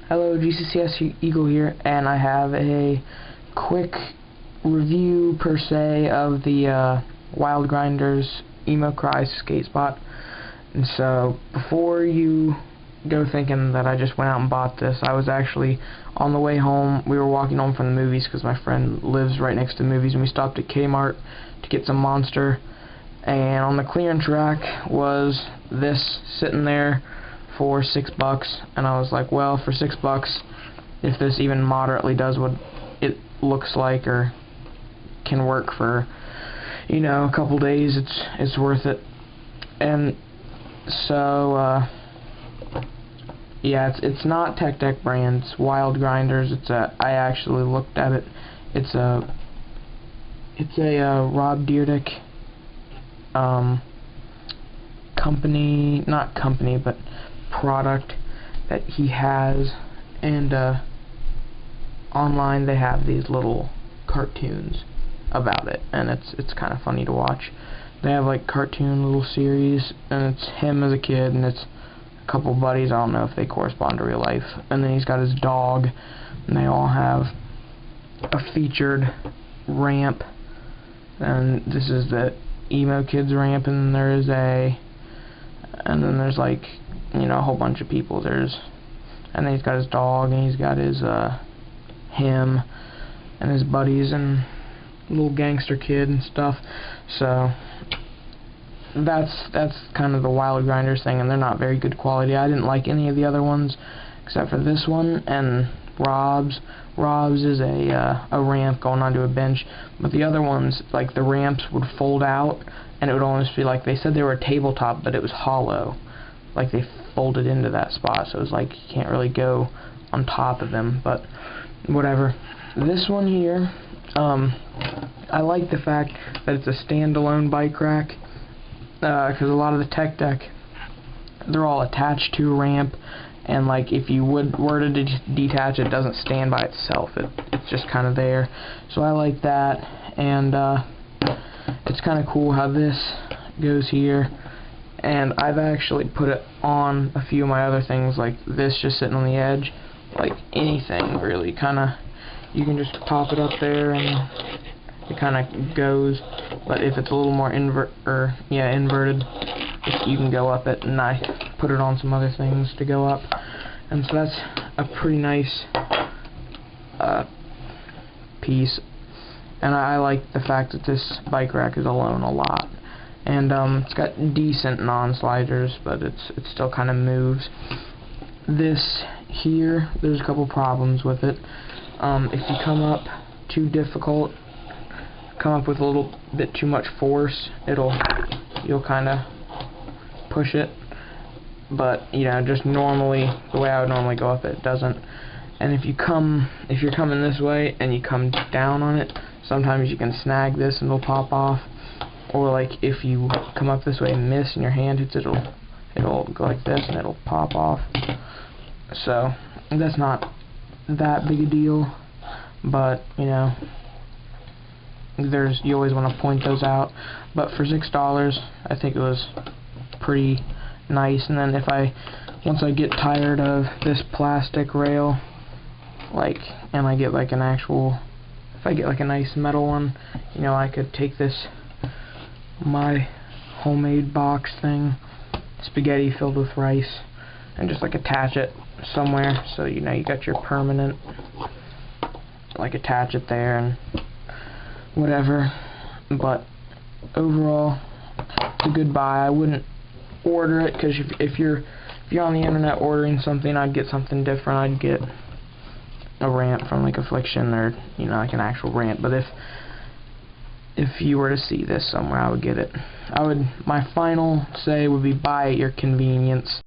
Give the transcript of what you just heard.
Hello, GCCS Eagle here, and I have a quick review per se of the Wild Grinderz Emo Cry skate spot. And so before you go thinking that I just went out and bought this, I was actually on the way home. We were walking home from the movies because my friend lives right next to the movies, and we stopped at K-Mart to get some Monster. And on the clearance rack was this sitting there for $6, and I was like, well, for $6, if this even moderately does what it looks like or can work for, you know, a couple days, it's worth it. And so yeah, it's not Tech Deck brand, it's Wild Grinderz. I actually looked at it. It's a Rob Dyrdek company, not company, but product that he has. And online they have these little cartoons about it, and it's kind of funny to watch. They have like cartoon little series, and it's him as a kid, and it's a couple buddies. I don't know if they correspond to real life. And then he's got his dog, and they all have a featured ramp. And this is the emo kids ramp, and then there's like, you know, a whole bunch of people. And then he's got his dog, and he's got his him and his buddies and little gangster kid and stuff. So that's kind of the Wild Grinderz thing, and they're not very good quality. I didn't like any of the other ones except for this one and Rob's. Rob's is a ramp going onto a bench, but the other ones, like, the ramps would fold out, and it would almost be like, they said they were a tabletop, but it was hollow. Like, they folded into that spot, so it was like you can't really go on top of them, but whatever. This one here, I like the fact that it's a standalone bike rack, because a lot of the Tech Deck, they're all attached to a ramp, and like if you were to detach it, doesn't stand by itself. It's just kind of there. So I like that, and it's kind of cool how this goes here. And I've actually put it on a few of my other things, like this just sitting on the edge. Like anything really, kind of, you can just pop it up there and it kind of goes. But if it's a little more inverted, you can go up it, and I put it on some other things to go up. And so that's a pretty nice piece. And I like the fact that this bike rack is alone a lot. And it's got decent non-sliders, but it still kind of moves. This here, there's a couple problems with it. If you come up too difficult, come up with a little bit too much force, you'll kind of push it. But you know, just normally, the way I would normally go up it, doesn't. And if you're coming this way and you come down on it, sometimes you can snag this and it'll pop off. Or like if you come up this way and miss and your hand hits it, it'll go like this and it'll pop off. So that's not that big a deal, but you know, you always want to point those out. But for $6, I think it was pretty nice. And then once I get tired of this plastic rail, and I get like if I get like a nice metal one, you know, I could take my homemade box thing, spaghetti filled with rice, and just like attach it somewhere, so you know you got your permanent, like attach it there and whatever. But overall, it's a good buy. I wouldn't order it, because if you're on the internet ordering something, I'd get something different. I'd get a ramp from like Affliction, or you know, like an actual ramp. But if you were to see this somewhere, I would get it. My final say would be buy at your convenience.